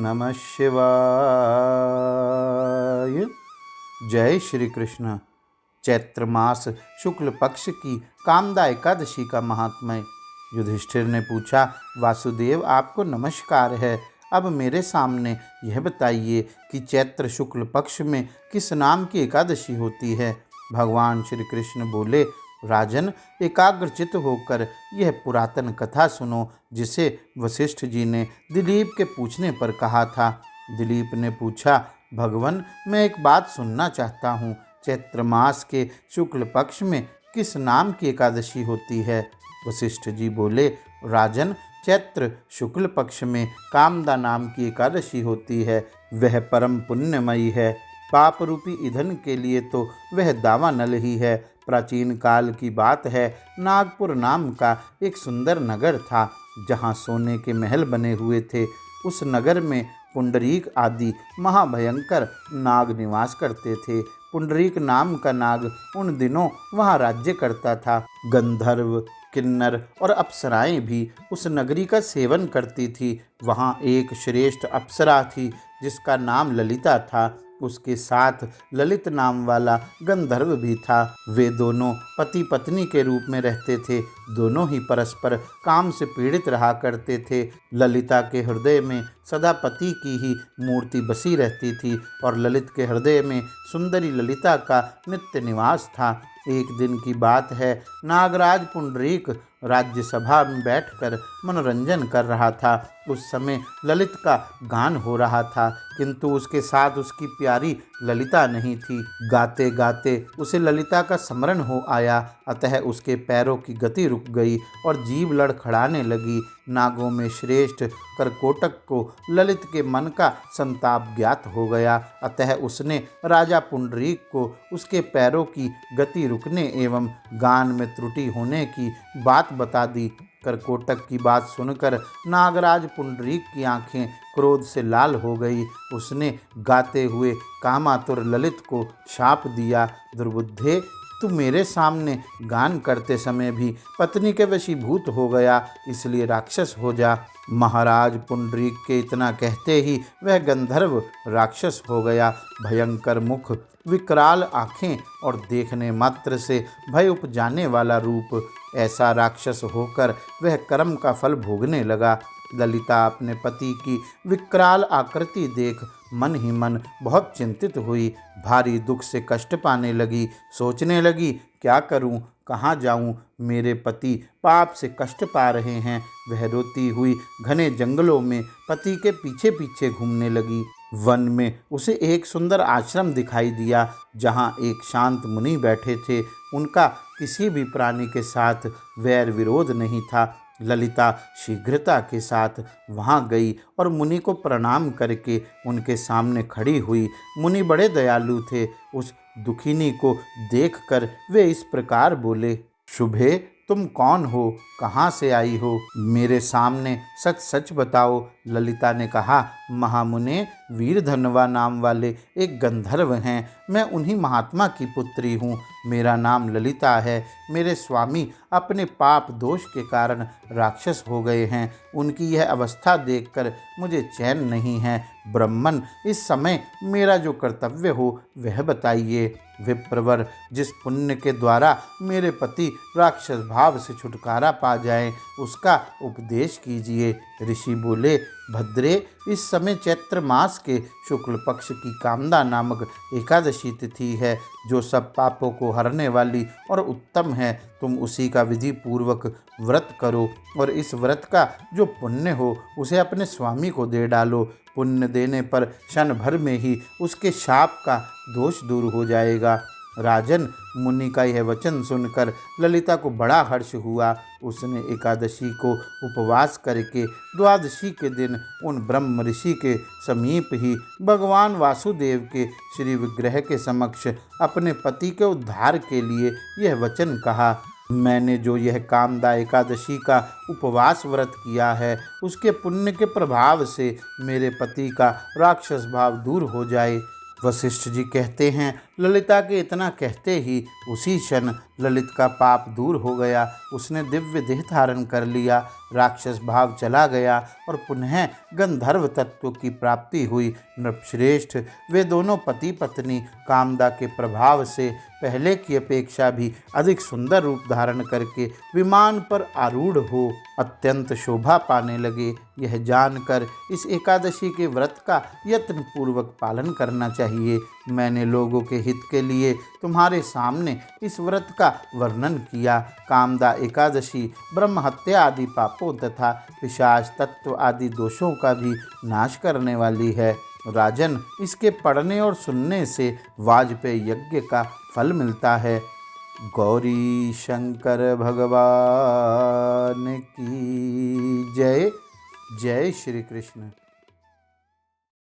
नमः शिवाय। जय श्री कृष्ण। चैत्र मास शुक्ल पक्ष की कामदा एकादशी का महात्म्य। युधिष्ठिर ने पूछा, वासुदेव आपको नमस्कार है। अब मेरे सामने यह बताइए कि चैत्र शुक्ल पक्ष में किस नाम की एकादशी होती है। भगवान श्री कृष्ण बोले, राजन, एकाग्रचित होकर यह पुरातन कथा सुनो, जिसे वशिष्ठ जी ने दिलीप के पूछने पर कहा था। दिलीप ने पूछा, भगवन, मैं एक बात सुनना चाहता हूँ। चैत्र मास के शुक्ल पक्ष में किस नाम की एकादशी होती है। वशिष्ठ जी बोले, राजन, चैत्र शुक्ल पक्ष में कामदा नाम की एकादशी होती है। वह परम पुण्यमयी है। पाप रूपी ईंधन के लिए तो वह दावानल ही है। प्राचीन काल की बात है, नागपुर नाम का एक सुंदर नगर था, जहाँ सोने के महल बने हुए थे। उस नगर में पुंडरीक आदि महाभयंकर नाग निवास करते थे। पुंडरीक नाम का नाग उन दिनों वहाँ राज्य करता था। गंधर्व, किन्नर और अप्सराएं भी उस नगरी का सेवन करती थी। वहाँ एक श्रेष्ठ अप्सरा थी, जिसका नाम ललिता था। उसके साथ ललित नाम वाला गंधर्व भी था। वे दोनों पति पत्नी के रूप में रहते थे। दोनों ही परस्पर काम से पीड़ित रहा करते थे। ललिता के हृदय में सदा पति की ही मूर्ति बसी रहती थी और ललित के हृदय में सुंदरी ललिता का नित्य निवास था। एक दिन की बात है, नागराज पुंडरीक राज्यसभा में बैठकर मनोरंजन कर रहा था। उस समय ललित का गान हो रहा था, किंतु उसके साथ उसकी प्यारी ललिता नहीं थी। गाते गाते उसे ललिता का स्मरण हो आया, अतः उसके पैरों की गति रुक गई और जीभ लड़खड़ाने लगी। नागों में श्रेष्ठ करकोटक को ललित के मन का संताप ज्ञात हो गया, अतः उसने राजा पुंडरीक को उसके पैरों की गति रुकने एवं गान में त्रुटि होने की बात बता दी। करकोटक की बात सुनकर नागराज पुंडरीक की आंखें क्रोध से लाल हो गई। उसने गाते हुए कामातुर ललित को शाप दिया, दुर्बुद्धे, तू मेरे सामने गान करते समय भी पत्नी के वशीभूत हो गया, इसलिए राक्षस हो जा। महाराज पुंडरीक के इतना कहते ही वह गंधर्व राक्षस हो गया। भयंकर मुख, विकराल आँखें और देखने मात्र से भय उपजाने वाला रूप, ऐसा राक्षस होकर वह कर्म का फल भोगने लगा। ललिता अपने पति की विकराल आकृति देख मन ही मन बहुत चिंतित हुई। भारी दुख से कष्ट पाने लगी। सोचने लगी, क्या करूं, कहाँ जाऊं, मेरे पति पाप से कष्ट पा रहे हैं। वह रोती हुई घने जंगलों में पति के पीछे पीछे घूमने लगी। वन में उसे एक सुंदर आश्रम दिखाई दिया, जहाँ एक शांत मुनि बैठे थे। उनका किसी भी प्राणी के साथ वैर विरोध नहीं था। ललिता शीघ्रता के साथ वहां गई और मुनि को प्रणाम करके उनके सामने खड़ी हुई। मुनि बड़े दयालु थे। उस दुखिनी को देखकर वे इस प्रकार बोले, शुभे, तुम कौन हो, कहाँ से आई हो, मेरे सामने सच सच बताओ। ललिता ने कहा, महामुने, वीरधनवा नाम वाले एक गंधर्व हैं। मैं उन्हीं महात्मा की पुत्री हूँ। मेरा नाम ललिता है। मेरे स्वामी अपने पाप दोष के कारण राक्षस हो गए हैं। उनकी यह अवस्था देखकर मुझे चैन नहीं है। ब्रह्मन, इस समय मेरा जो कर्तव्य हो वह बताइए। विप्रवर, जिस पुण्य के द्वारा मेरे पति राक्षस भाव से छुटकारा पा जाए, उसका उपदेश कीजिए। ऋषि बोले, भद्रे, इस समय चैत्र मास के शुक्ल पक्ष की कामदा नामक एकादशी तिथि है, जो सब पापों को हरने वाली और उत्तम है। तुम उसी का विधि पूर्वक व्रत करो और इस व्रत का जो पुण्य हो उसे अपने स्वामी को दे डालो। पुण्य देने पर क्षण भर में ही उसके शाप का दोष दूर हो जाएगा। राजन, मुनि का यह वचन सुनकर ललिता को बड़ा हर्ष हुआ। उसने एकादशी को उपवास करके द्वादशी के दिन उन ब्रह्म ऋषि के समीप ही भगवान वासुदेव के श्री विग्रह के समक्ष अपने पति के उद्धार के लिए यह वचन कहा, मैंने जो यह कामदा एकादशी का उपवास व्रत किया है, उसके पुण्य के प्रभाव से मेरे पति का राक्षस भाव दूर हो जाए। वशिष्ठ जी कहते हैं, ललिता के इतना कहते ही उसी क्षण ललित का पाप दूर हो गया, उसने दिव्य देह धारण कर लिया, राक्षस भाव चला गया और पुनः गंधर्व तत्व की प्राप्ति हुई। नृपश्रेष्ठ, वे दोनों पति पत्नी कामदा के प्रभाव से पहले की अपेक्षा भी अधिक सुंदर रूप धारण करके विमान पर आरूढ़ हो अत्यंत शोभा पाने लगे। यह जानकर इस एकादशी के व्रत का यत्न पूर्वक पालन करना चाहिए। मैंने लोगों के हित के लिए तुम्हारे सामने इस व्रत का वर्णन किया। कामदा एकादशी ब्रह्म हत्या आदि पापों तथा पिशाच तत्व आदि दोषों का भी नाश करने वाली है। राजन, इसके पढ़ने और सुनने से वाजपेयी यज्ञ का फल मिलता है। गौरी शंकर भगवान की जय। जय श्री कृष्ण।